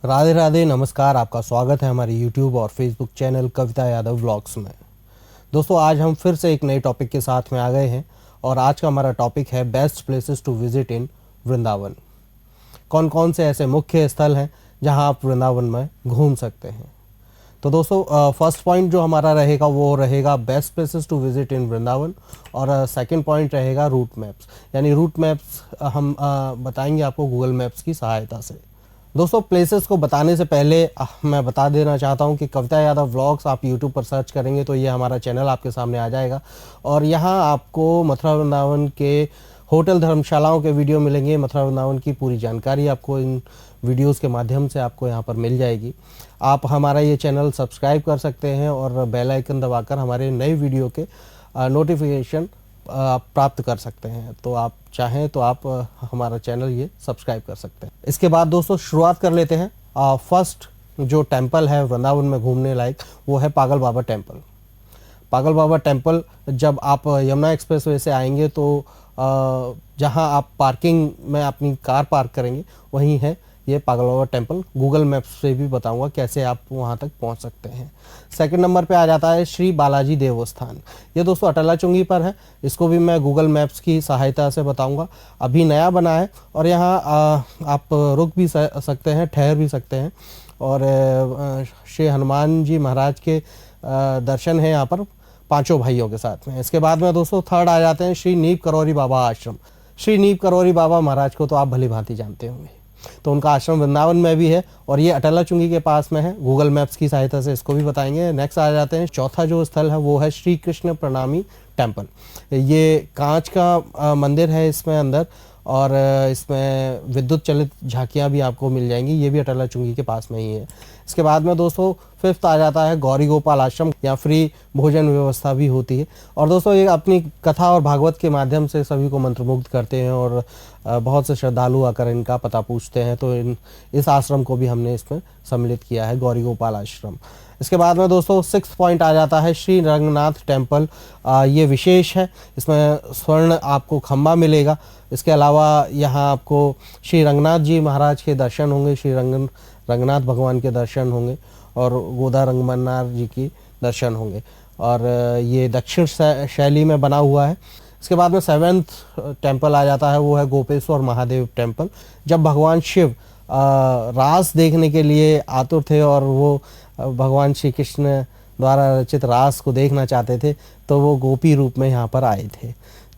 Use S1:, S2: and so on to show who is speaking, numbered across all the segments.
S1: राधे राधे, नमस्कार। आपका स्वागत है हमारे YouTube और Facebook चैनल कविता यादव व्लॉग्स में। दोस्तों, आज हम फिर से एक नए टॉपिक के साथ में आ गए हैं और आज का हमारा टॉपिक है best places to visit in Vrindavan. कौन कौन से ऐसे मुख्य स्थल हैं जहां आप वृंदावन में घूम सकते हैं। तो दोस्तों, फर्स्ट पॉइंट जो हमारा रहेगा वो रहेगा best places to visit in Vrindavan और सेकंड पॉइंट रहेगा रूट मैप्स। यानी रूट मैप्स हम बताएंगे आपको गूगल मैप्स की सहायता से। दोस्तों, प्लेसेस को बताने से पहले मैं बता देना चाहता हूं कि कविता यादव व्लॉग्स आप यूट्यूब पर सर्च करेंगे तो ये हमारा चैनल आपके सामने आ जाएगा और यहाँ आपको मथुरा वृंदावन के होटल धर्मशालाओं के वीडियो मिलेंगे। मथुरा वृंदावन की पूरी जानकारी आपको इन वीडियोस के माध्यम से आपको यहाँ पर मिल जाएगी। आप हमारा ये चैनल सब्सक्राइब कर सकते हैं और बेल आइकन दबाकर हमारे नए वीडियो के नोटिफिकेशन आप प्राप्त कर सकते हैं। तो आप चाहें तो आप हमारा चैनल ये सब्सक्राइब कर सकते हैं। इसके बाद दोस्तों शुरुआत कर लेते हैं। फर्स्ट जो टेंपल है वृंदावन में घूमने लायक वो है पागल बाबा टेंपल। पागल बाबा टेंपल जब आप यमुना एक्सप्रेसवे से आएंगे तो जहां आप पार्किंग में अपनी कार पार्क करेंगे वहीं है ये पागल बाबा टेंपल। गूगल मैप्स से भी बताऊंगा कैसे आप वहां तक पहुंच सकते हैं। सेकंड नंबर पे आ जाता है श्री बालाजी देवस्थान। ये दोस्तों अटला चुंगी पर है। इसको भी मैं गूगल मैप्स की सहायता से बताऊंगा। अभी नया बना है और यहाँ आप रुक भी सकते हैं, ठहर भी सकते हैं और श्री हनुमान जी महाराज के दर्शन है यहाँ पर पांचों भाइयों के साथ में। इसके बाद में दोस्तों थर्ड आ जाते हैं श्री नीप करौरी बाबा आश्रम। श्री नीप करौरी बाबा महाराज को तो आप भली भांति जानते होंगे, तो उनका आश्रम वृंदावन में भी है और ये अटला चुंगी के पास में है। गूगल मैप्स की सहायता से इसको भी बताएंगे। नेक्स्ट आ जाते हैं चौथा जो स्थल है वो है श्री कृष्ण प्रणामी टेंपल। ये कांच का मंदिर है इसमें अंदर और इसमें विद्युत चलित झांकियाँ भी आपको मिल जाएंगी। ये भी अटला चुंगी के पास में ही है। इसके बाद में दोस्तों फिफ्थ आ जाता है गौरी गोपाल आश्रम। यहाँ फ्री भोजन व्यवस्था भी होती है और दोस्तों ये अपनी कथा और भागवत के माध्यम से सभी को मंत्रमुग्ध करते हैं और बहुत से श्रद्धालु आकर इनका पता पूछते हैं। तो इस आश्रम को भी हमने इसमें सम्मिलित किया है, गौरी गोपाल आश्रम। इसके बाद में दोस्तों सिक्स पॉइंट आ जाता है श्री रंगनाथ टेम्पल। ये विशेष है, इसमें स्वर्ण आपको खंबा मिलेगा। इसके अलावा यहाँ आपको श्री रंगनाथ जी महाराज के दर्शन होंगे, श्री रंगनाथ भगवान के दर्शन होंगे और गोदा रंगमन्नार जी की दर्शन होंगे और ये दक्षिण शैली में बना हुआ है। इसके बाद में सेवेंथ टेंपल आ जाता है वो है गोपेश्वर महादेव टेंपल। जब भगवान शिव रास देखने के लिए आतुर थे और वो भगवान श्री कृष्ण द्वारा रचित रास को देखना चाहते थे तो वो गोपी रूप में यहाँ पर आए थे,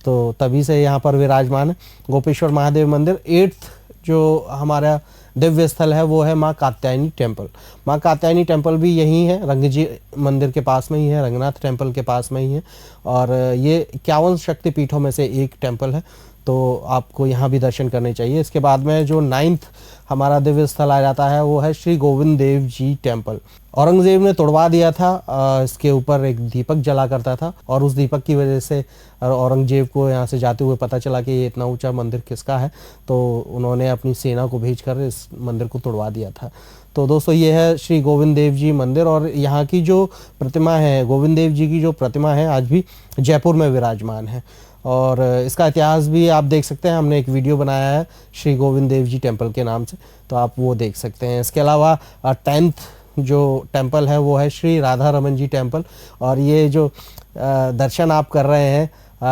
S1: तो तभी से यहाँ पर विराजमान है गोपेश्वर महादेव मंदिर। एट्थ जो हमारा दिव्य स्थल है वो है माँ कात्यायनी टेंपल। माँ कात्यायनी टेंपल भी यहीं है, रंगजी मंदिर के पास में ही है, रंगनाथ टेंपल के पास में ही है और ये 51 शक्तिपीठों में से एक टेंपल है, तो आपको यहाँ भी दर्शन करने चाहिए। इसके बाद में जो नाइन्थ हमारा दिव्य स्थल आ जाता है वो है श्री गोविंद देव जी टेंपल। औरंगजेब ने तोड़वा दिया था, इसके ऊपर एक दीपक जला करता था और उस दीपक की वजह से औरंगजेब को यहाँ से जाते हुए पता चला कि ये इतना ऊंचा मंदिर किसका है, तो उन्होंने अपनी सेना को भेजकर इस मंदिर को तोड़वा दिया था। तो दोस्तों ये है श्री गोविंद देव जी मंदिर और यहाँ की जो प्रतिमा है, गोविंद देव जी की जो प्रतिमा है आज भी जयपुर में विराजमान है और इसका इतिहास भी आप देख सकते हैं। हमने एक वीडियो बनाया है श्री गोविंद देव जी टेंपल के नाम से, तो आप वो देख सकते हैं। इसके अलावा 10th जो टेंपल है वो है श्री राधा रमन जी टेंपल और ये जो दर्शन आप कर रहे हैं,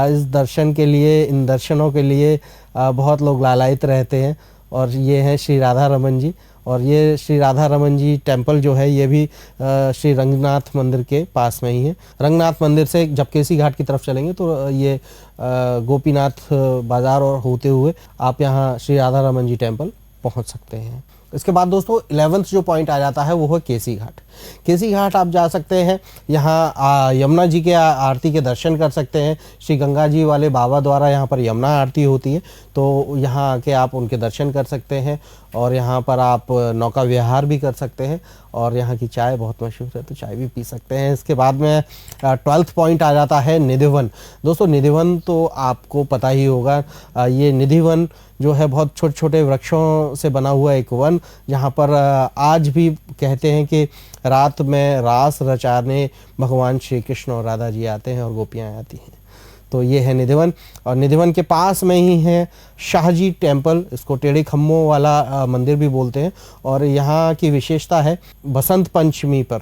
S1: इस दर्शन के लिए, इन दर्शनों के लिए बहुत लोग लालायित रहते हैं और ये हैं श्री राधा रमन जी। और ये श्री राधा रमन जी टेंपल जो है ये भी श्री रंगनाथ मंदिर के पास में ही है। रंगनाथ मंदिर से जब केसी घाट की तरफ चलेंगे तो ये गोपीनाथ बाजार और होते हुए आप यहाँ श्री राधा रमन जी टेंपल पहुँच सकते हैं। इसके बाद दोस्तों 11th जो पॉइंट आ जाता है वो है केसी घाट। केसी घाट आप जा सकते हैं, यहाँ यमुना जी के आरती के दर्शन कर सकते हैं। श्री गंगा जी वाले बाबा द्वारा यहाँ पर यमुना आरती होती है, तो यहाँ आके आप उनके दर्शन कर सकते हैं और यहाँ पर आप नौका विहार भी कर सकते हैं और यहाँ की चाय बहुत मशहूर है तो चाय भी पी सकते हैं। इसके बाद में 12th पॉइंट आ जाता है निधिवन। दोस्तों निधिवन तो आपको पता ही होगा, ये निधिवन जो है बहुत छोटे छोटे वृक्षों से बना हुआ एक वन, जहाँ पर आज भी कहते हैं कि रात में रास रचाने भगवान श्री कृष्ण और राधा जी आते हैं और गोपियाँ आती हैं। तो ये है निधिवन, और निधिवन के पास में ही है शाहजी टेम्पल, इसको टेढ़े खम्भों वाला मंदिर भी बोलते हैं। और यहाँ की विशेषता है बसंत पंचमी पर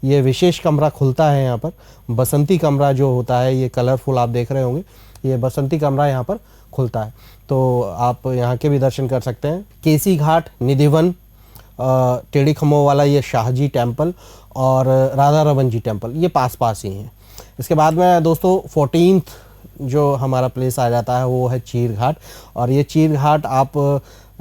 S1: ये विशेष कमरा खुलता है। यहाँ पर बसंती कमरा जो होता है, ये कलरफुल आप देख रहे होंगे, ये बसंती कमरा यहाँ पर खुलता है। तो आप यहाँ के भी दर्शन कर सकते हैं। केसी घाट, निधिवन, टेढ़ी खम्भों वाला ये शाहजी टेम्पल और राधा रमन जी टेम्पल, ये पास पास ही हैं। इसके बाद में दोस्तों 14th जो हमारा प्लेस आ जाता है वो है चीर घाट। और ये चीर घाट आप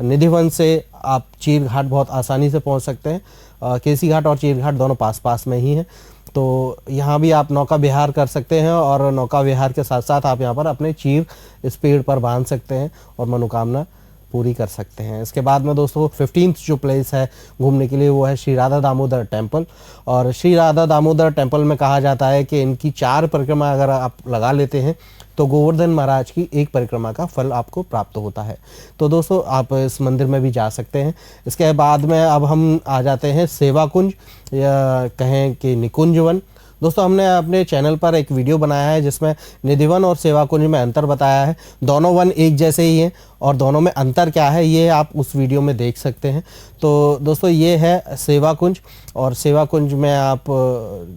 S1: निधिवन से आप चीर घाट बहुत आसानी से पहुंच सकते हैं। केसी घाट और चीर घाट दोनों पास पास में ही हैं। तो यहाँ भी आप नौका विहार कर सकते हैं और नौका विहार के साथ साथ आप यहाँ पर अपने चीर इस पेड़ पर बांध सकते हैं और मनोकामना पूरी कर सकते हैं। इसके बाद में दोस्तों 15th जो प्लेस है घूमने के लिए वो है श्री राधा दामोदर टेम्पल। और श्री राधा दामोदर टेम्पल में कहा जाता है कि इनकी 4 परिक्रमा अगर आप लगा लेते हैं तो गोवर्धन महाराज की 1 परिक्रमा का फल आपको प्राप्त होता है। तो दोस्तों आप इस मंदिर में भी जा सकते हैं। इसके बाद में अब हम आ जाते हैं सेवा कुंज या कहें कि निकुंज वन। दोस्तों हमने अपने चैनल पर एक वीडियो बनाया है जिसमें निधिवन और सेवा कुंज में अंतर बताया है। दोनों वन एक जैसे ही हैं और दोनों में अंतर क्या है ये आप उस वीडियो में देख सकते हैं। तो दोस्तों ये है सेवा कुंज, और सेवा कुंज में आप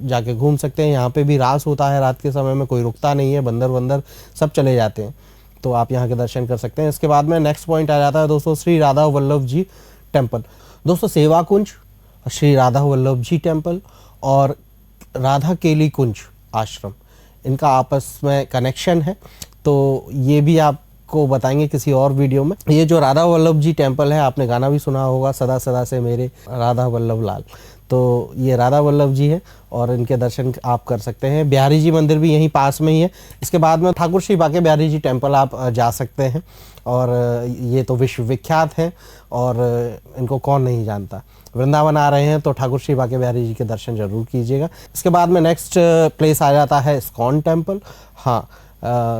S1: जाके घूम सकते हैं। यहाँ पे भी रास होता है रात के समय में, कोई रुकता नहीं है, बंदर वंदर सब चले जाते हैं, तो आप यहाँ के दर्शन कर सकते हैं। इसके बाद में नेक्स्ट पॉइंट आ जाता है दोस्तों श्री राधा वल्लभ जी टेम्पल। दोस्तों सेवा कुंज, श्री राधा वल्लभ जी टेम्पल और राधा केली कुंज आश्रम, इनका आपस में कनेक्शन है, तो ये भी आपको बताएंगे किसी और वीडियो में। ये जो राधा वल्लभ जी टेम्पल है, आपने गाना भी सुना होगा, सदा सदा से मेरे राधा वल्लभ लाल, तो ये राधा वल्लभ जी है और इनके दर्शन आप कर सकते हैं। बिहारी जी मंदिर भी यहीं पास में ही है। इसके बाद में ठाकुर श्री बाके बिहारी जी टेम्पल आप जा सकते हैं, और ये तो विश्व विख्यात है और इनको कौन नहीं जानता। वृंदावन आ रहे हैं तो ठाकुर श्री बाके बिहारी जी के दर्शन जरूर कीजिएगा। इसके बाद में नेक्स्ट प्लेस आ जाता है इस्कॉन टेम्पल। हाँ,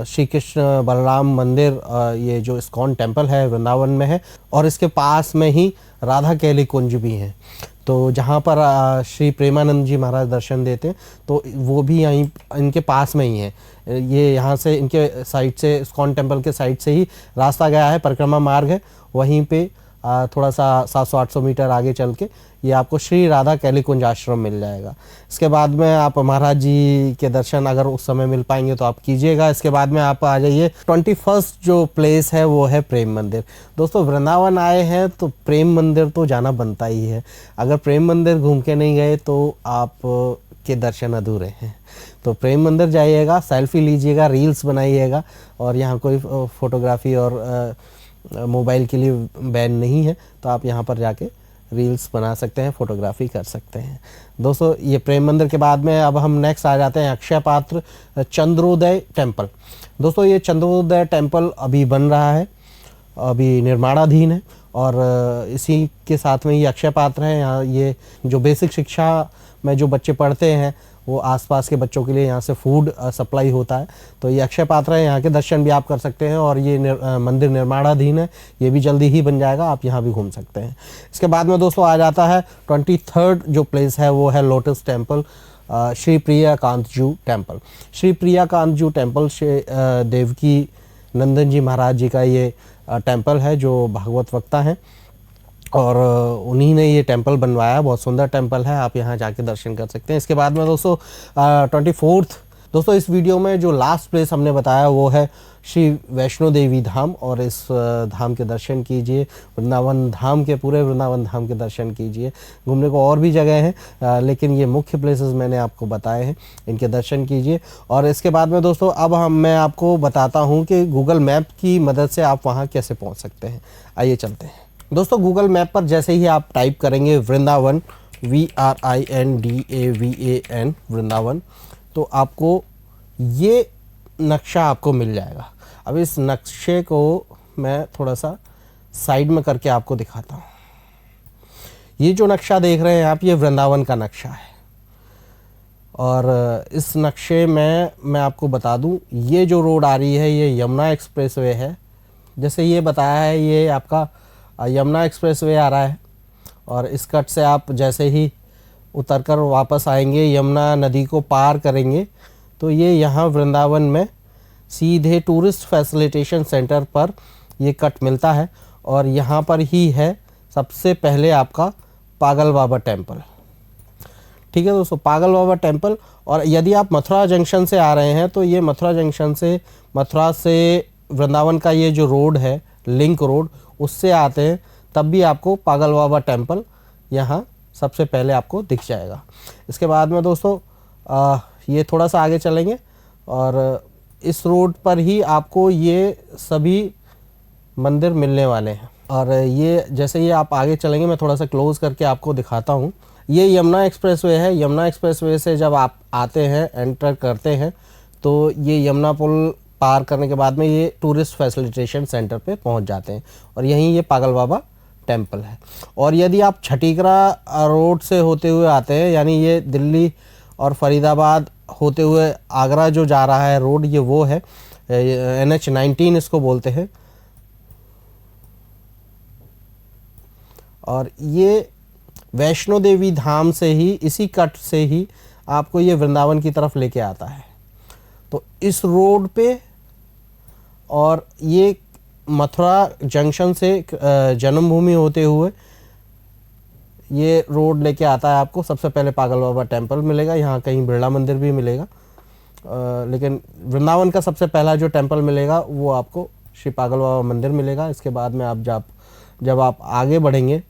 S1: श्री कृष्ण बलराम मंदिर, ये जो इस्कॉन टेम्पल है वृंदावन में है, और इसके पास में ही राधा केली कुंज भी है, तो जहाँ पर श्री प्रेमानंद जी महाराज दर्शन देते हैं, तो वो भी यहीं इनके पास में ही है। ये यहाँ से इनके साइड से, इस्कॉन टेम्पल के साइड से ही रास्ता गया है, परिक्रमा मार्ग है, वहीं पे थोड़ा सा 700-800 मीटर आगे चल के ये आपको श्री राधा केली कुंज आश्रम मिल जाएगा। इसके बाद में आप महाराज जी के दर्शन अगर उस समय मिल पाएंगे तो आप कीजिएगा। इसके बाद में आप आ जाइए 21st जो प्लेस है वो है प्रेम मंदिर। दोस्तों वृंदावन आए हैं तो प्रेम मंदिर तो जाना बनता ही है। अगर प्रेम मंदिर घूम के नहीं गए तो आप के दर्शन अधूरे हैं। तो प्रेम मंदिर जाइएगा, सेल्फी लीजिएगा, रील्स बनाइएगा, और यहाँ कोई फोटोग्राफी और मोबाइल के लिए बैन नहीं है, तो आप यहाँ पर जाके रील्स बना सकते हैं, फोटोग्राफी कर सकते हैं। दोस्तों ये प्रेम मंदिर के बाद में अब हम नेक्स्ट आ जाते हैं अक्षय पात्र चंद्रोदय टेम्पल। दोस्तों ये चंद्रोदय टेम्पल अभी बन रहा है, अभी निर्माणाधीन है, और इसी के साथ में ये अक्षय पात्र है। यहाँ ये जो बेसिक शिक्षा में जो बच्चे पढ़ते हैं वो आसपास के बच्चों के लिए यहाँ से फूड सप्लाई होता है, तो ये अक्षय पात्र है, यहाँ के दर्शन भी आप कर सकते हैं। और ये मंदिर निर्माणाधीन है, ये भी जल्दी ही बन जाएगा, आप यहाँ भी घूम सकते हैं। इसके बाद में दोस्तों आ जाता है 23rd जो प्लेस है वो है lotus temple, Shri Priya कांतजू temple. Shri Priya कांतजू temple Shri Devaki नंदन जी महाराज जी का ये टेम्पल है, जो भागवत वक्ता हैं, और उन्हीं ने ये टेम्पल बनवाया। बहुत सुंदर टेम्पल है, आप यहाँ जाके दर्शन कर सकते हैं। इसके बाद में दोस्तों 24th, दोस्तों इस वीडियो में जो लास्ट प्लेस हमने बताया वो है श्री वैष्णो देवी धाम, और इस धाम के दर्शन कीजिए। वृंदावन धाम के, पूरे वृंदावन धाम के दर्शन कीजिए। घूमने को और भी जगह हैं, लेकिन ये मुख्य प्लेसेस मैंने आपको बताए हैं, इनके दर्शन कीजिए। और इसके बाद में दोस्तों अब मैं आपको बताता हूँ कि गूगल मैप की मदद से आप वहाँ कैसे पहुँच सकते हैं। आइए चलते हैं। दोस्तों गूगल मैप पर जैसे ही आप टाइप करेंगे वृंदावन, VRINDAVAN वृंदावन, तो आपको ये नक्शा आपको मिल जाएगा। अब इस नक्शे को मैं थोड़ा सा साइड में करके आपको दिखाता हूँ। ये जो नक्शा देख रहे हैं आप, ये वृंदावन का नक्शा है, और इस नक्शे में मैं आपको बता दूँ, ये जो रोड आ रही है ये यमुना एक्सप्रेसवे है। जैसे ये बताया है, ये आपका यमुना एक्सप्रेसवे आ रहा है, और इस कट से आप जैसे ही उतरकर वापस आएंगे, यमुना नदी को पार करेंगे, तो ये यहाँ वृंदावन में सीधे टूरिस्ट फैसिलिटेशन सेंटर पर ये कट मिलता है और यहाँ पर ही है सबसे पहले आपका पागल बाबा टेम्पल। ठीक है दोस्तों, पागल बाबा टेम्पल। और यदि आप मथुरा जंक्शन से आ रहे हैं तो ये मथुरा जंक्शन से, मथुरा से वृंदावन का ये जो रोड है, लिंक रोड, उससे आते हैं तब भी आपको पागल बाबा टेम्पल यहाँ सबसे पहले आपको दिख जाएगा। इसके बाद में दोस्तों ये थोड़ा सा आगे चलेंगे और इस रोड पर ही आपको ये सभी मंदिर मिलने वाले हैं। और ये जैसे ही आप आगे चलेंगे, मैं थोड़ा सा क्लोज करके आपको दिखाता हूँ। ये यमुना एक्सप्रेसवे है। यमुना एक्सप्रेसवे से जब आप आते हैं, एंटर करते हैं, तो ये यमुना पुल पार करने के बाद में ये टूरिस्ट फैसिलिटेशन सेंटर पे पहुंच जाते हैं और यहीं ये पागल बाबा टेम्पल है। और यदि आप छठीकरा रोड से होते हुए आते हैं, यानी ये दिल्ली और फरीदाबाद होते हुए आगरा जो जा रहा है रोड, ये वो है NH-19 इसको बोलते हैं। और ये वैष्णो देवी धाम से ही, इसी कट से ही आपको ये वृंदावन की तरफ लेके आता है। तो इस रोड पे, और ये मथुरा जंक्शन से जन्मभूमि होते हुए ये रोड लेके आता है आपको। सबसे पहले पागल बाबा टेम्पल मिलेगा, यहाँ कहीं बिरला मंदिर भी मिलेगा, लेकिन वृंदावन का सबसे पहला जो टेम्पल मिलेगा वो आपको श्री पागल बाबा मंदिर मिलेगा। इसके बाद में आप जब आप आगे बढ़ेंगे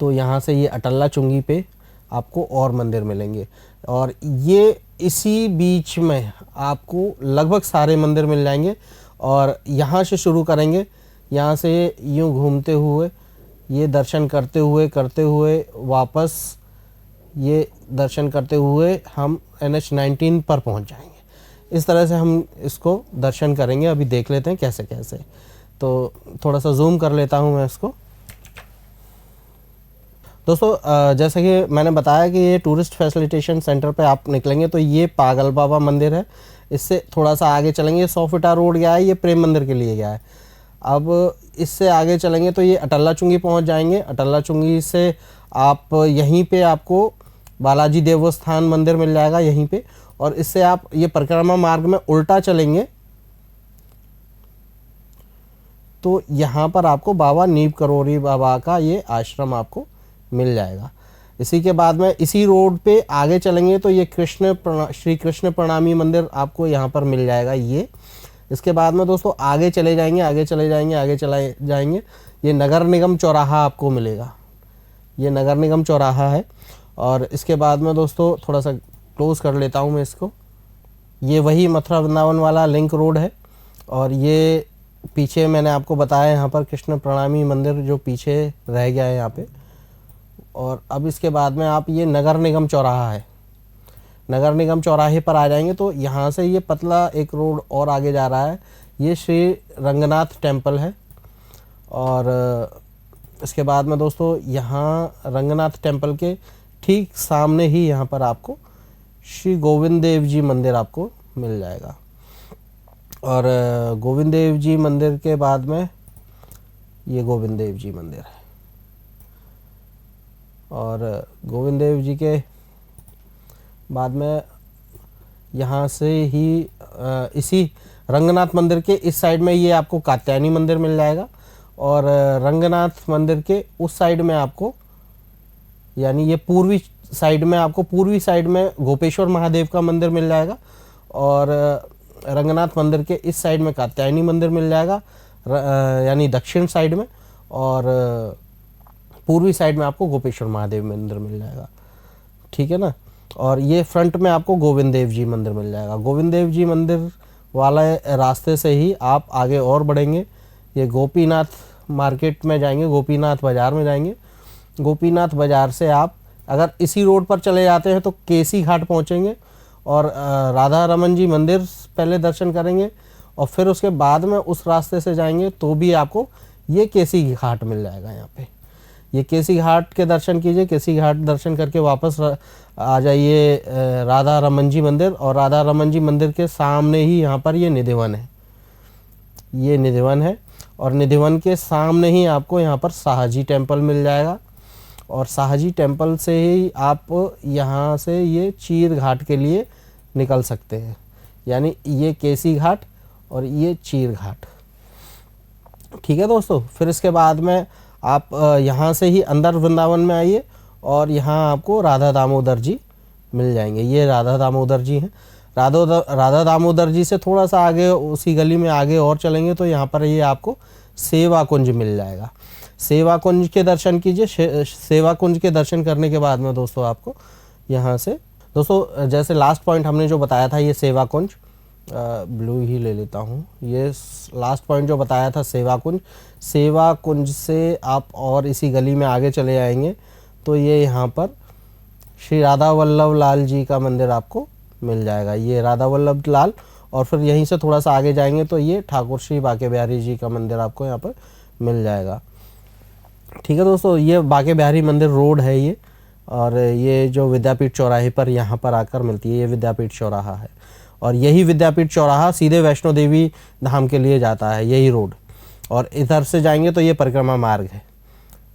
S1: तो यहाँ से ये अटल्ला चुंगी पे आपको और मंदिर मिलेंगे। और ये इसी बीच में आपको लगभग सारे मंदिर मिल जाएंगे। और यहाँ से शुरू करेंगे, यहाँ से यूँ घूमते हुए, ये दर्शन करते हुए वापस ये दर्शन करते हुए हम NH-19 पर पहुँच जाएंगे। इस तरह से हम इसको दर्शन करेंगे। अभी देख लेते हैं कैसे कैसे। तो थोड़ा सा जूम कर लेता हूँ मैं इसको। दोस्तों जैसे कि मैंने बताया कि ये टूरिस्ट फैसिलिटेशन सेंटर पे आप निकलेंगे तो ये पागल बाबा मंदिर है। इससे थोड़ा सा आगे चलेंगे, 100 फीटा रोड गया है, ये प्रेम मंदिर के लिए गया है। अब इससे आगे चलेंगे तो ये अटल्ला चुंगी पहुंच जाएंगे। अटल्ला चुंगी से आप यहीं पे आपको बालाजी देवस्थान मंदिर मिल जाएगा यहीं पे। और इससे आप ये परिक्रमा मार्ग में उल्टा चलेंगे तो यहाँ पर आपको बाबा नीम करोड़ी बाबा का ये आश्रम आपको मिल जाएगा। इसी के बाद में इसी रोड पे आगे चलेंगे तो ये श्री कृष्ण प्रणामी मंदिर आपको यहाँ पर मिल जाएगा ये। इसके बाद में दोस्तों आगे चले जाएंगे, ये नगर निगम चौराहा आपको मिलेगा। ये नगर निगम चौराहा है। और इसके बाद में दोस्तों थोड़ा सा क्लोज कर लेता हूँ मैं इसको। ये वही मथुरा वृंदावन वाला लिंक रोड है। और ये पीछे मैंने आपको बताया यहाँ पर कृष्ण प्रणामी मंदिर जो पीछे रह गया है यहाँ पे। और अब इसके बाद में आप, ये नगर निगम चौराहा है, नगर निगम चौराहे पर आ जाएंगे तो यहाँ से ये पतला एक रोड और आगे जा रहा है, ये श्री रंगनाथ टेम्पल है। और इसके बाद में दोस्तों यहाँ रंगनाथ टेम्पल के ठीक सामने ही यहाँ पर आपको श्री गोविंद देव जी मंदिर आपको मिल जाएगा। और गोविंद देव जी मंदिर के बाद में ये गोविंद देव जी मंदिर है। और गोविंद देव जी के बाद में यहाँ से ही इसी रंगनाथ मंदिर के इस साइड में ये आपको कात्यायनी मंदिर मिल जाएगा। और रंगनाथ मंदिर के उस साइड में आपको, यानी ये पूर्वी साइड में आपको, पूर्वी साइड में गोपेश्वर महादेव का मंदिर मिल जाएगा। और रंगनाथ मंदिर के इस साइड में कात्यायनी मंदिर मिल जाएगा, यानी दक्षिण साइड में। और पूर्वी साइड में आपको गोपेश्वर महादेव मंदिर मिल जाएगा। ठीक है ना। और ये फ्रंट में आपको गोविंद देव जी मंदिर मिल जाएगा। गोविंद देव जी मंदिर वाले रास्ते से ही आप आगे और बढ़ेंगे, ये गोपीनाथ मार्केट में जाएंगे, गोपीनाथ बाज़ार में जाएंगे। गोपीनाथ बाज़ार से आप अगर इसी रोड पर चले जाते हैं तो केसी घाट पहुंचेंगे और राधा रमन जी मंदिर पहले दर्शन करेंगे। और फिर उसके बाद में उस रास्ते से जाएंगे तो भी आपको ये केसी घाट मिल जाएगा। यहाँ पे ये केसी घाट के दर्शन कीजिए। केसी घाट दर्शन करके वापस आ जाइए राधा रमन जी मंदिर। और राधा रमन जी मंदिर के सामने ही यहाँ पर ये निधिवन है, ये निधिवन है। और निधिवन के सामने ही आपको यहाँ पर साहजी टेम्पल मिल जाएगा। और साहजी टेम्पल से ही आप यहाँ से ये चीर घाट के लिए निकल सकते हैं। यानी ये केसी घाट और ये चीर घाट। ठीक है दोस्तों, फिर इसके बाद में आप यहाँ से ही अंदर वृंदावन में आइए और यहाँ आपको राधा दामोदर जी मिल जाएंगे। ये राधा दामोदर जी हैं। राधा दामोदर जी से थोड़ा सा आगे उसी गली में आगे और चलेंगे तो यहाँ पर ये आपको सेवा कुंज मिल जाएगा। सेवा कुंज के दर्शन कीजिए। सेवा कुंज के दर्शन करने के बाद में दोस्तों आपको यहाँ से, दोस्तों जैसे लास्ट पॉइंट हमने जो बताया था ये सेवा कुंज, ब्लू ही ले लेता हूँ, ये लास्ट पॉइंट जो बताया था सेवा कुंज, सेवा कुंज से आप और इसी गली में आगे चले आएंगे तो ये यहाँ पर श्री राधा वल्लभ लाल जी का मंदिर आपको मिल जाएगा। ये राधा वल्लभ लाल, और फिर यहीं से थोड़ा सा आगे जाएंगे तो ये ठाकुर श्री बांके बिहारी जी का मंदिर आपको यहाँ पर मिल जाएगा। ठीक है दोस्तों, ये बांके बिहारी मंदिर रोड है ये, और ये जो विद्यापीठ चौराहे पर यहाँ पर आकर मिलती है, ये विद्यापीठ चौराहा है और यही विद्यापीठ चौराहा सीधे वैष्णो देवी धाम के लिए जाता है, यही रोड। और इधर से जाएंगे तो ये परिक्रमा मार्ग है,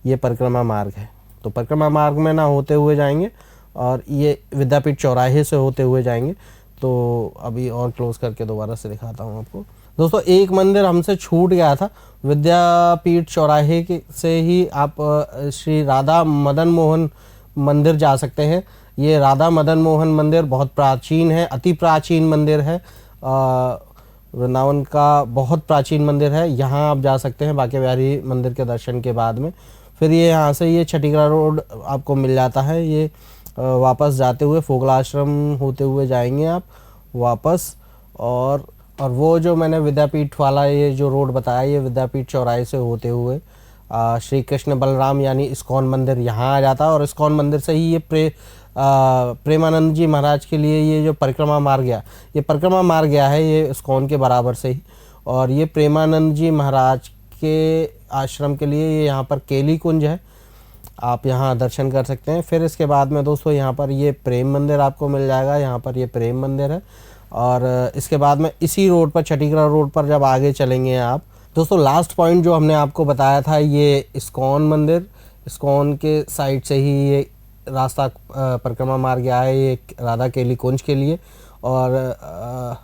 S1: ये परिक्रमा मार्ग है। तो परिक्रमा मार्ग में ना होते हुए जाएंगे और ये विद्यापीठ चौराहे से होते हुए जाएंगे। तो अभी और क्लोज करके दोबारा से दिखाता हूँ आपको। दोस्तों एक मंदिर हमसे छूट गया था, विद्यापीठ चौराहे के से ही आप श्री राधा मदन मोहन मंदिर जा सकते हैं। ये राधा मदन मोहन मंदिर बहुत प्राचीन है, अति प्राचीन मंदिर है, वृंदावन का बहुत प्राचीन मंदिर है। यहाँ आप जा सकते हैं बांके बिहारी मंदिर के दर्शन के बाद में। फिर ये यहाँ से ये छठीगढ़ रोड आपको मिल जाता है। ये वापस जाते हुए फोगला आश्रम होते हुए जाएंगे आप वापस, और वो जो मैंने विद्यापीठ वाला ये जो रोड बताया ये विद्यापीठ चौराहे से होते हुए श्री कृष्ण बलराम यानी इस्कॉन मंदिर यहाँ आ जाता है। और इस्कॉन मंदिर से ही ये प्रेमानंद जी महाराज के लिए ये जो परिक्रमा मार्ग गया, ये परिक्रमा मार्ग गया है ये इस्कॉन के बराबर से ही। और ये प्रेमानंद जी महाराज के आश्रम के लिए ये यहाँ पर केली कुंज है, आप यहाँ दर्शन कर सकते हैं। फिर इसके बाद में दोस्तों यहाँ पर ये प्रेम मंदिर आपको मिल जाएगा, यहाँ पर ये प्रेम मंदिर है। और इसके बाद में इसी रोड पर छठीगढ़ रोड पर जब आगे चलेंगे आप दोस्तों, लास्ट पॉइंट जो हमने आपको बताया था ये इस्कॉन मंदिर, इस्कॉन के साइड से ही ये रास्ता परिक्रमा मार्ग गया है ये राधा केली कुंज के लिए। और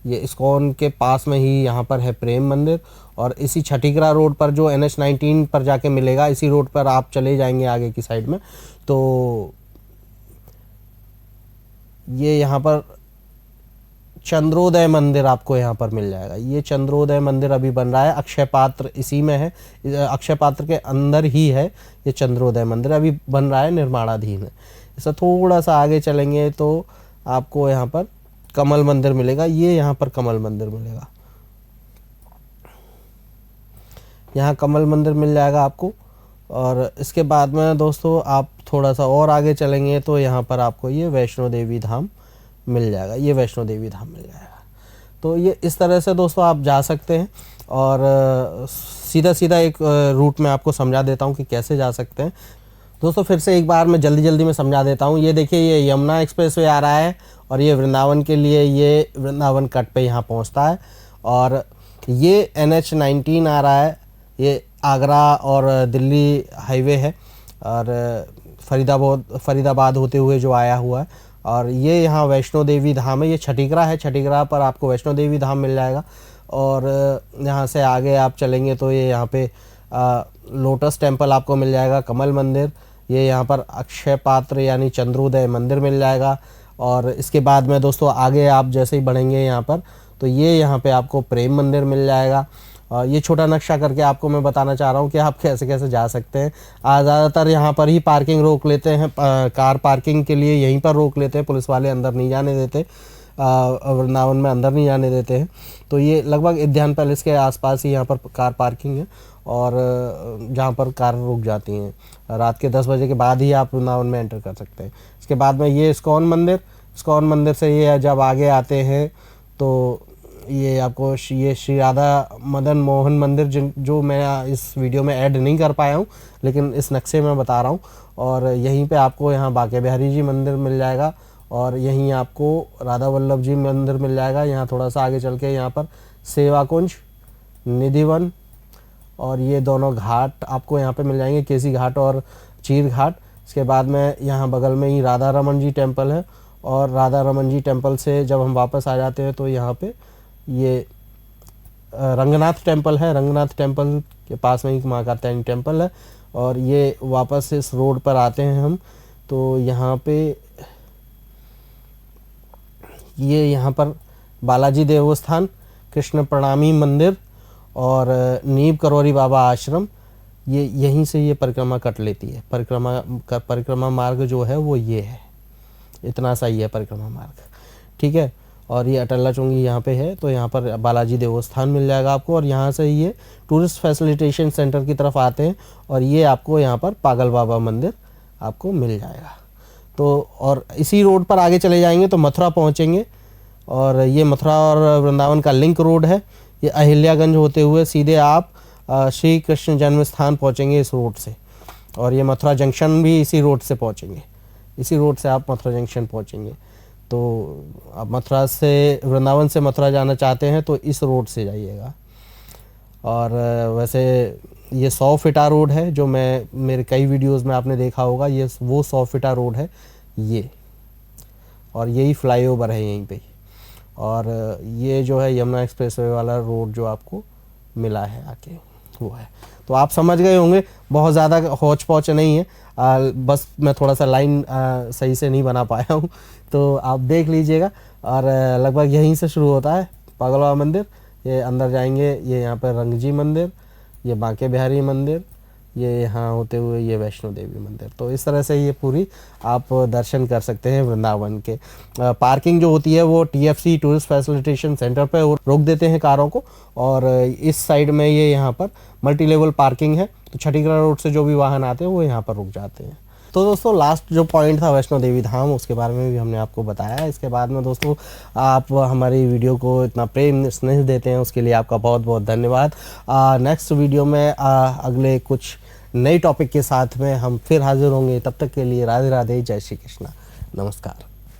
S1: ये इस्कॉन के पास में ही यहाँ पर है प्रेम मंदिर। और इसी छठीगढ़ रोड पर जो NH-19 पर जाके मिलेगा, इसी रोड पर आप चले जाएंगे आगे की साइड में तो ये यहाँ पर चंद्रोदय मंदिर आपको यहाँ पर मिल जाएगा। ये चंद्रोदय मंदिर अभी बन रहा है, अक्षय पात्र इसी में है, अक्षय पात्र के अंदर ही है ये चंद्रोदय मंदिर, अभी बन रहा है, निर्माणाधीन है। इससे थोड़ा सा आगे चलेंगे तो आपको यहाँ पर कमल मंदिर मिलेगा। ये यहाँ पर कमल मंदिर मिलेगा, यहाँ कमल मंदिर मिल जाएगा आपको। और इसके बाद में दोस्तों आप थोड़ा सा और आगे चलेंगे तो यहाँ पर आपको ये वैष्णो देवी धाम मिल जाएगा, ये वैष्णो देवी धाम मिल जाएगा। तो ये इस तरह से दोस्तों आप जा सकते हैं। और सीधा सीधा एक रूट में आपको समझा देता हूँ कि कैसे जा सकते हैं। दोस्तों फिर से एक बार मैं जल्दी में समझा देता हूँ। ये देखिए ये यमुना एक्सप्रेस वे आ रहा है और ये वृंदावन के लिए ये वृंदावन कट पे यहाँ पहुँचता है। और ये NH-19 आ रहा है, ये आगरा और दिल्ली हाईवे है और फरीदाबाद होते हुए जो आया हुआ है। और ये यहाँ वैष्णो देवी धाम है, ये छठीगढ़ है, छठीगढ़ पर आपको वैष्णो देवी धाम मिल जाएगा। और यहाँ से आगे आप चलेंगे तो ये यहाँ पे लोटस टेम्पल आपको मिल जाएगा, कमल मंदिर, ये यहाँ पर अक्षय पात्र यानी चंद्रोदय मंदिर मिल जाएगा। और इसके बाद में दोस्तों आगे आप जैसे ही बढ़ेंगे यहाँ पर तो ये यहाँ पे आपको प्रेम मंदिर मिल जाएगा। ये छोटा नक्शा करके आपको मैं बताना चाह रहा हूँ कि आप कैसे कैसे जा सकते हैं। ज़्यादातर यहाँ पर ही पार्किंग रोक लेते हैं, कार पार्किंग के लिए यहीं पर रोक लेते हैं, पुलिस वाले अंदर नहीं जाने देते, वृंदावन में अंदर नहीं जाने देते हैं। तो ये लगभग उद्यान पैलेस के आसपास ही यहाँ पर कार पार्किंग है और जहाँ पर कार रुक जाती हैं। रात के 10 बजे के बाद ही आप वृंदावन में एंटर कर सकते हैं। इसके बाद में ये इस्कॉन मंदिर से ये जब आगे आते हैं तो ये आपको ये श्री राधा मदन मोहन मंदिर जो मैं इस वीडियो में ऐड नहीं कर पाया हूँ लेकिन इस नक्शे में बता रहा हूँ। और यहीं पे आपको यहाँ बांके बिहारी जी मंदिर मिल जाएगा और यहीं आपको राधा वल्लभ जी मंदिर मिल जाएगा। यहाँ थोड़ा सा आगे चल के यहाँ पर सेवा कुंज, निधिवन और ये दोनों घाट आपको यहाँ पे मिल जाएंगे, केसी घाट और चीर घाट। इसके बाद में यहाँ बगल में ही राधा रमन जी टेम्पल है और राधा रमन जी टेम्पल से जब हम वापस आ जाते हैं तो यहाँ पे ये रंगनाथ टेम्पल है। रंगनाथ टेम्पल के पास में ही माँ कात्यायनी टेम्पल है। और ये वापस इस रोड पर आते हैं हम तो यहाँ पे ये यहाँ पर बालाजी देवस्थान, कृष्ण प्रणामी मंदिर और नीम करौरी बाबा आश्रम, ये यहीं से ये परिक्रमा कट लेती है। परिक्रमा मार्ग जो है वो ये है, इतना सा ही है परिक्रमा मार्ग, ठीक है। और ये अटल्ला चुंगी यहाँ पे है, तो यहाँ पर बालाजी देवस्थान मिल जाएगा आपको। और यहाँ से ये टूरिस्ट फैसिलिटेशन सेंटर की तरफ आते हैं और ये आपको यहाँ पर पागल बाबा मंदिर आपको मिल जाएगा। तो और इसी रोड पर आगे चले जाएंगे तो मथुरा पहुँचेंगे। और ये मथुरा और वृंदावन का लिंक रोड है। ये अहिल्यागंज होते हुए सीधे आप श्री कृष्ण जन्म स्थान पहुँचेंगे इस रोड से। और ये मथुरा जंक्शन भी इसी रोड से पहुँचेंगे, इसी रोड से आप मथुरा जंक्शन पहुँचेंगे। तो आप मथुरा से वृंदावन से मथुरा जाना चाहते हैं तो इस रोड से जाइएगा। और वैसे ये 100 फीटा रोड है, जो मैं मेरे कई वीडियोस में आपने देखा होगा, ये वो 100 फीटा रोड है ये। और यही फ्लाईओवर है यहीं पे। और ये जो है यमुना एक्सप्रेसवे वाला रोड जो आपको मिला है आके, वो है। तो आप समझ गए होंगे, बहुत ज़्यादा हौच पौच नहीं है। बस मैं थोड़ा सा लाइन सही से नहीं बना पाया हूँ, तो आप देख लीजिएगा। और लगभग यहीं से शुरू होता है पागल बाबा मंदिर। ये अंदर जाएंगे, ये यहाँ पर रंगजी मंदिर, ये बांके बिहारी मंदिर, ये यहाँ होते हुए ये वैष्णो देवी मंदिर। तो इस तरह से ये पूरी आप दर्शन कर सकते हैं वृंदावन के। पार्किंग जो होती है वो TFC टूरिस्ट फैसिलिटेशन सेंटर पे रोक देते हैं कारों को। और इस साइड में ये यहाँ पर मल्टी लेवल पार्किंग है, तो छठीगढ़ रोड से जो भी वाहन आते हैं वो यहाँ पर रुक जाते हैं। तो दोस्तों लास्ट जो पॉइंट था वैष्णो देवी धाम, उसके बारे में भी हमने आपको बताया। इसके बाद में दोस्तों आप हमारी वीडियो को इतना प्रेम स्नेह देते हैं, उसके लिए आपका बहुत बहुत धन्यवाद। नेक्स्ट वीडियो में अगले कुछ नई टॉपिक के साथ में हम फिर हाजिर होंगे। तब तक के लिए राधे राधे, जय श्री कृष्णा, नमस्कार।